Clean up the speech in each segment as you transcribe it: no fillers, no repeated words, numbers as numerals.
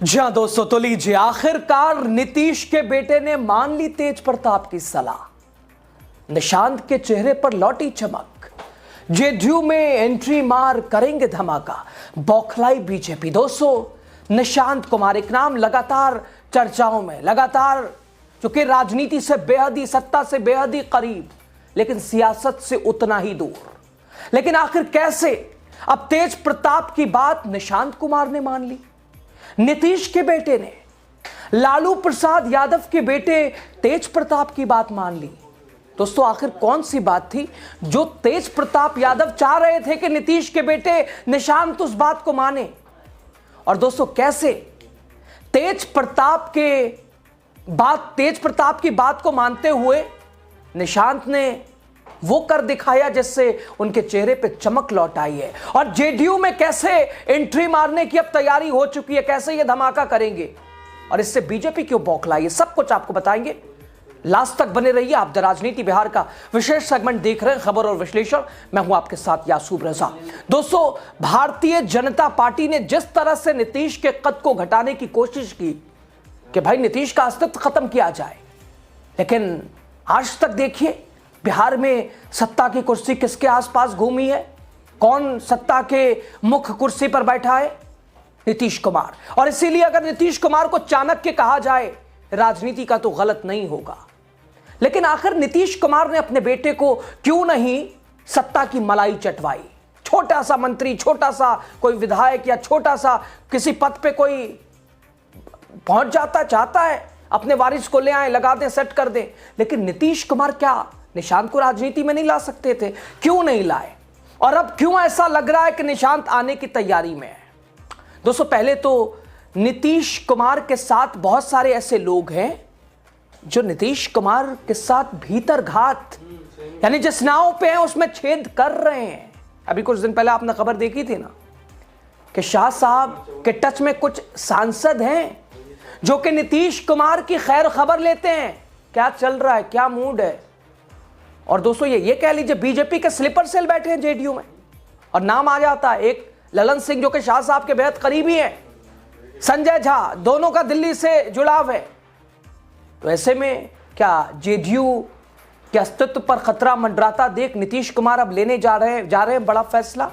जी हाँ दोस्तों, तो लीजिए, आखिरकार नीतीश के बेटे ने मान ली तेज प्रताप की सलाह। निशांत के चेहरे पर लौटी चमक। जेडीयू में एंट्री मार करेंगे धमाका। बौखलाई बीजेपी। दोस्तों, निशांत कुमार एक नाम लगातार चर्चाओं में, लगातार चूंकि राजनीति से बेहद ही, सत्ता से बेहद ही करीब, लेकिन सियासत से उतना ही दूर। लेकिन आखिर कैसे अब तेज प्रताप की बात निशांत कुमार ने मान ली, नीतीश के बेटे ने, लालू प्रसाद यादव के बेटे तेज प्रताप की बात मान ली। दोस्तों, आखिर कौन सी बात थी जो तेज प्रताप यादव चाह रहे थे कि नीतीश के बेटे निशांत उस बात को माने? और दोस्तों, कैसे तेज प्रताप की बात को मानते हुए निशांत ने वो कर दिखाया जिससे उनके चेहरे पे चमक लौट आई है। और जेडीयू में कैसे एंट्री मारने की अब तैयारी हो चुकी है, कैसे ये धमाका करेंगे और इससे बीजेपी क्यों बौखलाई है, सब कुछ आपको बताएंगे। लास्ट तक बने रहिए। आप द राजनीति बिहार का विशेष सेगमेंट देख रहे हैं, खबर और विश्लेषण। मैं हूं आपके साथ यासूब रजा। दोस्तों, भारतीय जनता पार्टी ने जिस तरह से नीतीश के कद को घटाने की कोशिश की कि भाई नीतीश का अस्तित्व खत्म किया जाए, लेकिन आज तक देखिए बिहार में सत्ता की कुर्सी किसके आसपास घूमी है? कौन सत्ता के मुख्य कुर्सी पर बैठा है? नीतीश कुमार। और इसीलिए अगर नीतीश कुमार को चाणक्य कहा जाए राजनीति का तो गलत नहीं होगा। लेकिन आखिर नीतीश कुमार ने अपने बेटे को क्यों नहीं सत्ता की मलाई चटवाई? छोटा सा मंत्री, छोटा सा कोई विधायक या छोटा सा किसी पद पे कोई पहुंच जाता, चाहता है अपने वारिस को ले आए, लगा दें, सेट कर दें। लेकिन नीतीश कुमार क्या निशांत को राजनीति में नहीं ला सकते थे? क्यों नहीं लाए? और अब क्यों ऐसा लग रहा है कि निशांत आने की तैयारी में है? दोस्तों, पहले तो नीतीश कुमार के साथ बहुत सारे ऐसे लोग हैं जो नीतीश कुमार के साथ भीतर घात, यानी जिस नाव पे हैं उसमें छेद कर रहे हैं। अभी कुछ दिन पहले आपने खबर देखी थी ना कि शाह साहब के टच में कुछ सांसद हैं जो कि नीतीश कुमार की खैर खबर लेते हैं, क्या चल रहा है, क्या मूड है। और दोस्तों, ये कह लीजिए बीजेपी के स्लीपर सेल बैठे हैं जेडीयू में, और नाम आ जाता है एक ललन सिंह जो कि शाह साहब के बेहद करीबी हैं, संजय झा, दोनों का दिल्ली से जुड़ाव है। तो ऐसे में क्या जेडीयू के अस्तित्व पर खतरा मंडराता देख नीतीश कुमार अब लेने जा रहे हैं बड़ा फैसला।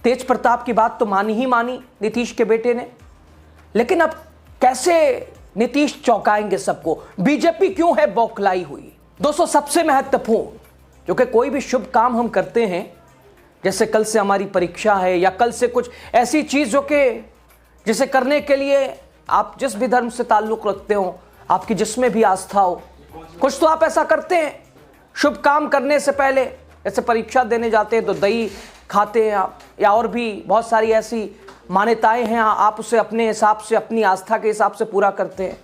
तेज प्रताप की बात तो मानी ही मानी नीतीश के बेटे ने, लेकिन अब कैसे नीतीश चौंकाएंगे सबको? बीजेपी क्यों है बौखलाई हुई? दोस्तों, सबसे महत्वपूर्ण, जो कि कोई भी शुभ काम हम करते हैं, जैसे कल से हमारी परीक्षा है या कल से कुछ ऐसी चीज जो कि जिसे करने के लिए आप जिस भी धर्म से ताल्लुक रखते हो, आपकी जिसमें भी आस्था हो, कुछ तो आप ऐसा करते हैं शुभ काम करने से पहले। जैसे परीक्षा देने जाते हैं तो दही खाते हैं आप, या और भी बहुत सारी ऐसी मान्यताएं हैं, आप उसे अपने हिसाब से, अपनी आस्था के हिसाब से पूरा करते हैं।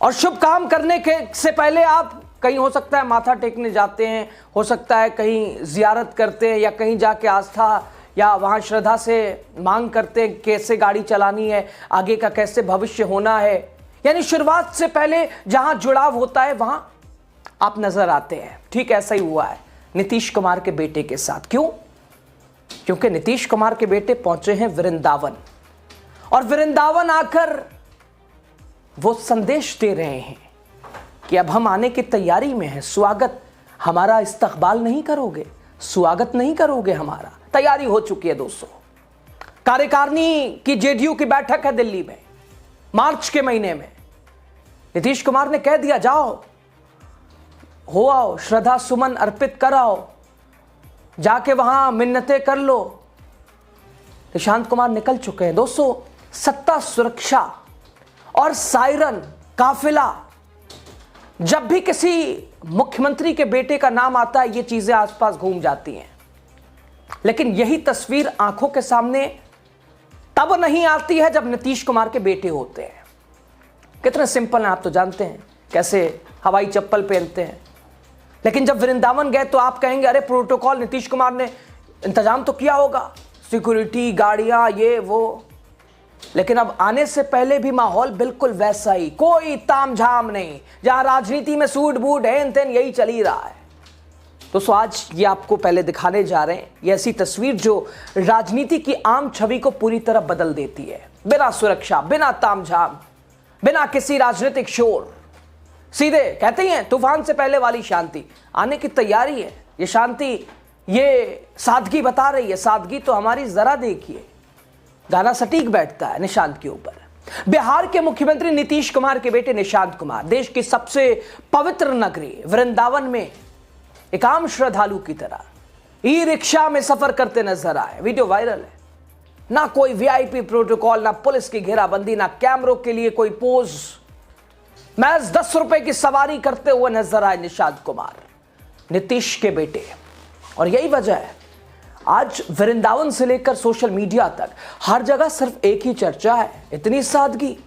और शुभ काम करने के से पहले आप कहीं, हो सकता है माथा टेकने जाते हैं, हो सकता है कहीं जियारत करते हैं, या कहीं जाके आस्था या वहाँ श्रद्धा से मांग करते हैं कैसे गाड़ी चलानी है, आगे का कैसे भविष्य होना है। यानी शुरुआत से पहले जहाँ जुड़ाव होता है वहाँ आप नजर आते हैं। ठीक ऐसा ही हुआ है नीतीश कुमार के बेटे के साथ। क्यों? क्योंकि नीतीश कुमार के बेटे पहुंचे हैं वृंदावन, और वृंदावन आकर वो संदेश दे रहे हैं कि अब हम आने की तैयारी में हैं। स्वागत, हमारा इस्तकबाल नहीं करोगे, स्वागत नहीं करोगे हमारा? तैयारी हो चुकी है दोस्तों। कार्यकारिणी की जेडीयू की बैठक है दिल्ली में मार्च के महीने में। नीतीश कुमार ने कह दिया, जाओ, हो आओ, श्रद्धा सुमन अर्पित कराओ, जाके वहां मिन्नतें कर लो। निशांत कुमार निकल चुके हैं। दोस्तों, सत्ता सुरक्षा और सायरन काफिला, जब भी किसी मुख्यमंत्री के बेटे का नाम आता है ये चीजें आसपास घूम जाती हैं। लेकिन यही तस्वीर आंखों के सामने तब नहीं आती है जब नीतीश कुमार के बेटे होते हैं। कितने सिंपल हैं आप तो जानते हैं, कैसे हवाई चप्पल पहनते हैं। लेकिन जब वृंदावन गए तो आप कहेंगे अरे प्रोटोकॉल नीतीश कुमार ने इंतजाम तो किया होगा, सिक्योरिटी, गाड़ियां, ये वो। लेकिन अब आने से पहले भी माहौल बिल्कुल वैसा ही, कोई तामझाम नहीं। जहां राजनीति में सूट बूट है तेन यही चल ही रहा है। दोस्तों आज ये आपको पहले दिखाने जा रहे हैं, ये ऐसी तस्वीर जो राजनीति की आम छवि को पूरी तरह बदल देती है। बिना सुरक्षा, बिना तामझाम, बिना किसी राजनीतिक शोर, सीधे कहते हैं तूफान से पहले वाली शांति आने की तैयारी है। ये शांति, ये सादगी बता रही है। सादगी तो हमारी जरा देखिए, गाना सटीक बैठता है निशांत के ऊपर। बिहार के मुख्यमंत्री नीतीश कुमार के बेटे निशांत कुमार देश की सबसे पवित्र नगरी वृंदावन में एक आम श्रद्धालु की तरह ई रिक्शा में सफर करते नजर आए। वीडियो वायरल है। ना कोई वीआईपी प्रोटोकॉल, ना पुलिस की घेराबंदी, ना कैमरों के लिए कोई पोज, महज 10 रुपए की सवारी करते हुए नजर आए निशांत कुमार, नीतीश के बेटे। और यही वजह है आज वृंदावन से लेकर सोशल मीडिया तक हर जगह सिर्फ एक ही चर्चा है, इतनी सादगी।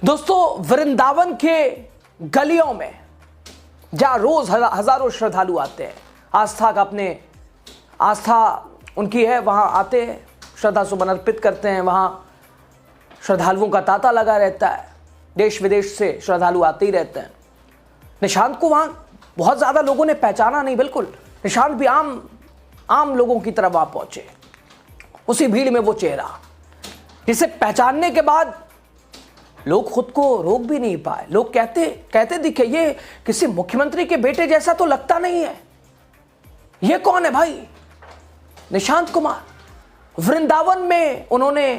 दोस्तों वृंदावन के गलियों में जहां रोज हजारों श्रद्धालु आते हैं, आस्था उनकी है, वहां आते हैं, श्रद्धा सुमन अर्पित करते हैं। वहां श्रद्धालुओं का तांता लगा रहता है, देश विदेश से श्रद्धालु आते ही रहते हैं। निशांत को वहां बहुत ज्यादा लोगों ने पहचाना नहीं, बिल्कुल निशांत भी आम लोगों की तरह वहां पहुंचे। उसी भीड़ में वो चेहरा जिसे पहचानने के बाद लोग खुद को रोक भी नहीं पाए। लोग कहते दिखे, ये किसी मुख्यमंत्री के बेटे जैसा तो लगता नहीं है, ये कौन है भाई? निशांत कुमार। वृंदावन में उन्होंने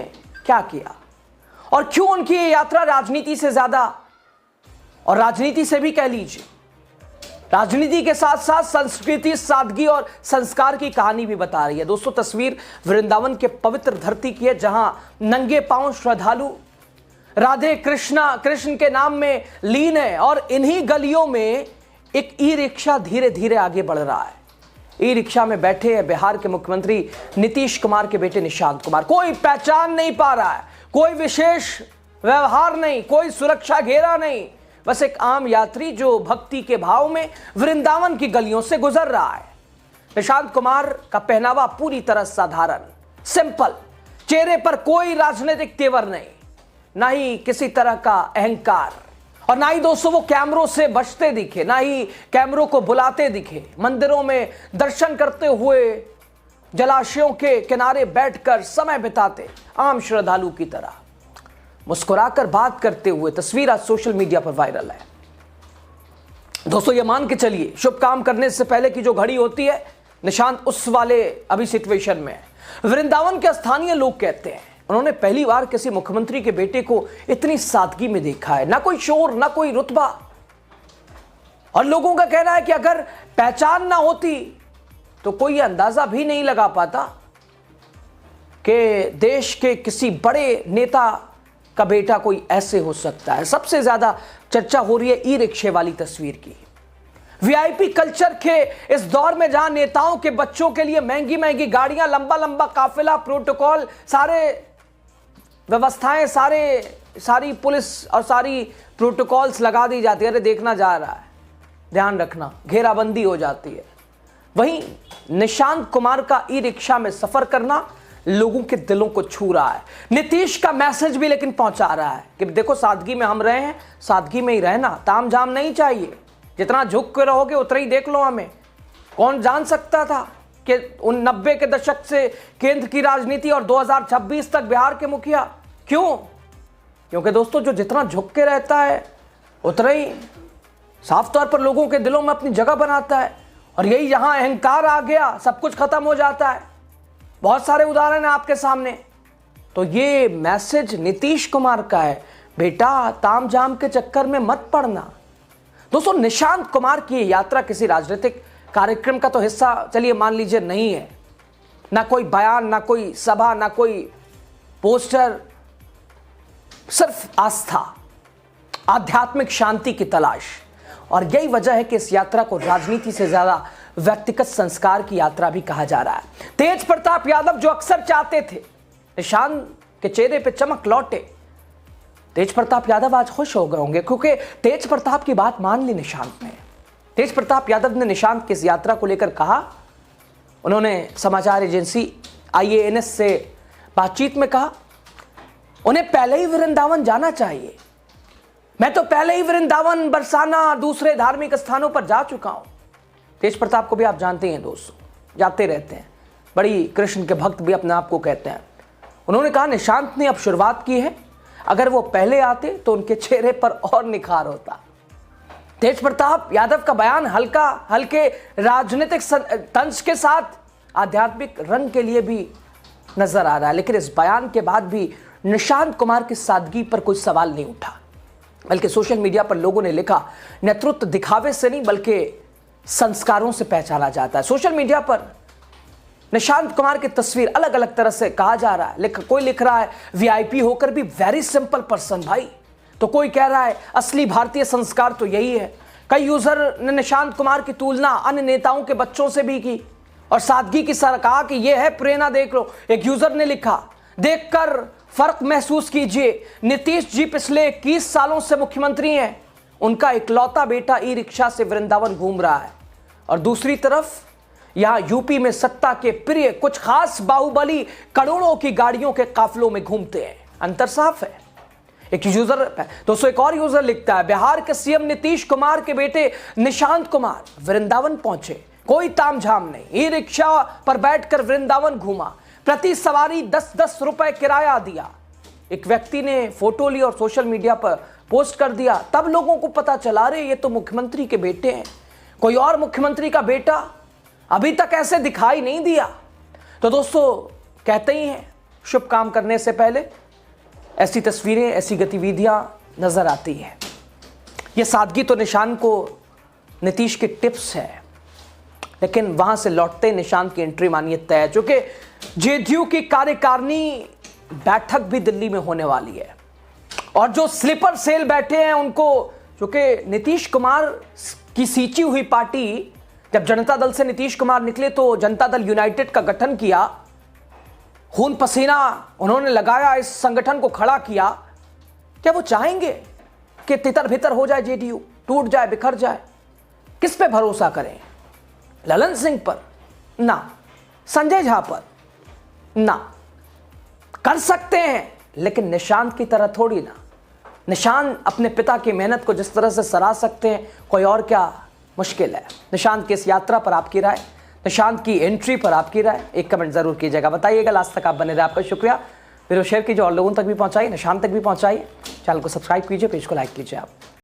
क्या किया और क्यों उनकी ये यात्रा राजनीति से ज्यादा, और राजनीति से भी कह लीजिए, राजनीति के साथ साथ संस्कृति, सादगी और संस्कार की कहानी भी बता रही है। दोस्तों तस्वीर वृंदावन के पवित्र धरती की है, जहां नंगे पांव श्रद्धालु राधे कृष्ण के नाम में लीन है। और इन्हीं गलियों में एक ई रिक्शा धीरे धीरे आगे बढ़ रहा है। ई रिक्शा में बैठे हैं बिहार के मुख्यमंत्री नीतीश कुमार के बेटे निशांत कुमार। कोई पहचान नहीं पा रहा है, कोई विशेष व्यवहार नहीं, कोई सुरक्षा घेरा नहीं, बस एक आम यात्री जो भक्ति के भाव में वृंदावन की गलियों से गुजर रहा है। निशांत कुमार का पहनावा पूरी तरह साधारण, सिंपल, चेहरे पर कोई राजनीतिक तेवर नहीं, ना ही किसी तरह का अहंकार, और ना ही दोस्तों वो कैमरों से बचते दिखे, ना ही कैमरों को बुलाते दिखे। मंदिरों में दर्शन करते हुए, जलाशयों के किनारे बैठकर समय बिताते आम श्रद्धालु की तरह, मुस्कुराकर बात करते हुए तस्वीर आज सोशल मीडिया पर वायरल है। दोस्तों ये मान के चलिए, शुभ काम करने से पहले की जो घड़ी होती है, निशांत उस वाले अभी सिचुएशन में है। वृंदावन के स्थानीय लोग कहते हैं उन्होंने पहली बार किसी मुख्यमंत्री के बेटे को इतनी सादगी में देखा है, ना कोई शोर, ना कोई रुतबा। और लोगों का कहना है कि अगर पहचान ना होती तो कोई अंदाजा भी नहीं लगा पाता कि देश के किसी बड़े नेता का बेटा कोई ऐसे हो सकता है। सबसे ज्यादा चर्चा हो रही है ई रिक्शे वाली तस्वीर की। वीआईपी कल्चर के इस दौर में जहां नेताओं के बच्चों के लिए महंगी महंगी गाड़ियां, लंबा लंबा काफिला, प्रोटोकॉल, सारे व्यवस्थाएं, सारी पुलिस और सारी प्रोटोकॉल्स लगा दी जाती है, अरे देखना जा रहा है, ध्यान रखना, घेराबंदी हो जाती है, वहीं निशांत कुमार का ई रिक्शा में सफर करना लोगों के दिलों को छू रहा है। नीतीश का मैसेज भी लेकिन पहुंचा रहा है कि देखो सादगी में हम रहे हैं, सादगी में ही रहना, तामझाम नहीं चाहिए, जितना झुक के रहोगे उतना ही देख लो हमें। कौन जान सकता था कि 90 के दशक से केंद्र की राजनीति और 2026 तक बिहार के मुखिया। क्यों? क्योंकि दोस्तों जो जितना झुक के रहता है उतना ही साफ तौर पर लोगों के दिलों में अपनी जगह बनाता है। और यही यहां अहंकार आ गया, सब कुछ खत्म हो जाता है। बहुत सारे उदाहरण हैं आपके सामने। तो ये मैसेज नीतीश कुमार का है, बेटा तामझाम के चक्कर में मत पड़ना। दोस्तों निशांत कुमार की यात्रा किसी राजनीतिक कार्यक्रम का तो हिस्सा चलिए मान लीजिए नहीं है, ना कोई बयान, ना कोई सभा, ना कोई पोस्टर, सिर्फ आस्था, आध्यात्मिक शांति की तलाश। और यही वजह है कि इस यात्रा को राजनीति से ज्यादा व्यक्तिगत संस्कार की यात्रा भी कहा जा रहा है। तेज प्रताप यादव जो अक्सर चाहते थे निशांत के चेहरे पे चमक लौटे, तेज प्रताप यादव आज खुश हो गए होंगे, क्योंकि तेज प्रताप की बात मान ली निशांत ने। तेज प्रताप यादव ने निशांत की इस यात्रा को लेकर कहा, उन्होंने समाचार एजेंसी IANS से बातचीत में कहा, उन्हें पहले ही वृंदावन जाना चाहिए। मैं तो पहले ही वृंदावन, बरसाना, दूसरे धार्मिक स्थानों पर जा चुका हूं। तेज प्रताप को भी आप जानते हैं दोस्तों, जाते रहते हैं, बड़ी कृष्ण के भक्त भी अपने आप को कहते हैं। उन्होंने कहा निशांत ने अब शुरुआत की है, अगर वो पहले आते तो उनके चेहरे पर और निखार होता। तेज प्रताप यादव का बयान हल्के राजनीतिक तंज के साथ आध्यात्मिक रंग के लिए भी नजर आ रहा है, लेकिन इस बयान के बाद भी निशांत कुमार की सादगी पर कोई सवाल नहीं उठा, बल्कि सोशल मीडिया पर लोगों ने लिखा नेतृत्व दिखावे से नहीं बल्कि संस्कारों से पहचाना जाता है। सोशल मीडिया पर निशांत कुमार की तस्वीर अलग अलग तरह से कहा जा रहा है। कोई लिख रहा है वीआईपी होकर भी वेरी सिंपल पर्सन भाई, तो कोई कह रहा है असली भारतीय संस्कार तो यही है। कई यूजर ने निशांत कुमार की तुलना अन्य नेताओं के बच्चों से भी की और सादगी की साथ कहा कि यह है प्रेरणा, देख लो। एक यूजर ने लिखा देखकर फर्क महसूस कीजिए, नीतीश जी पिछले 21 सालों से मुख्यमंत्री हैं, उनका इकलौता बेटा ई रिक्शा से वृंदावन घूम रहा है। और दूसरी तरफ यहां यूपी में सत्ता के प्रिय कुछ खास बाहुबली करोड़ों की गाड़ियों के काफिलों में घूमते हैं। अंतर साफ है। एक यूजर दोस्तों, एक और यूजर लिखता है बिहार के सीएम नीतीश कुमार के बेटे निशांत कुमार वृंदावन पहुंचे, कोई तामझाम नहीं, ई रिक्शा पर बैठकर वृंदावन घूमा, प्रति सवारी 10-10 रुपए किराया दिया। एक व्यक्ति ने फोटो ली और सोशल मीडिया पर पोस्ट कर दिया, तब लोगों को पता चला रे ये तो मुख्यमंत्री के बेटे हैं, कोई और मुख्यमंत्री का बेटा अभी तक ऐसे दिखाई नहीं दिया। तो दोस्तों कहते ही हैं शुभ काम करने से पहले ऐसी तस्वीरें, ऐसी गतिविधियां नजर आती हैं। ये सादगी तो निशांत को नीतीश की टिप्स है, लेकिन वहां से लौटते निशांत की एंट्री मानिए तय है, चूंकि जेडीयू की कार्यकारिणी बैठक भी दिल्ली में होने वाली है और जो स्लीपर सेल बैठे हैं उनको, चूंकि नीतीश कुमार की सींची हुई पार्टी, जब जनता दल से नीतीश कुमार निकले तो जनता दल यूनाइटेड का गठन किया, खून पसीना उन्होंने लगाया, इस संगठन को खड़ा किया। क्या वो चाहेंगे कि तितर भितर हो जाए जेडीयू, टूट जाए, बिखर जाए? किस पे भरोसा करें? ललन सिंह पर ना, संजय झा पर ना। कर सकते हैं लेकिन निशांत की तरह थोड़ी ना। निशांत अपने पिता की मेहनत को जिस तरह से सराह सकते हैं, कोई और क्या मुश्किल है। निशांत की इस यात्रा पर आपकी राय, निशांत की एंट्री पर आपकी राय एक कमेंट जरूर कीजिएगा, बताइएगा। लास्ट तक आप बने रहे, आपका शुक्रिया। वीडियो शेयर कीजिए और लोगों तक भी पहुंचाइए, निशांत तक भी पहुंचाइए। चैनल को सब्सक्राइब कीजिए, पेज को लाइक कीजिए आप।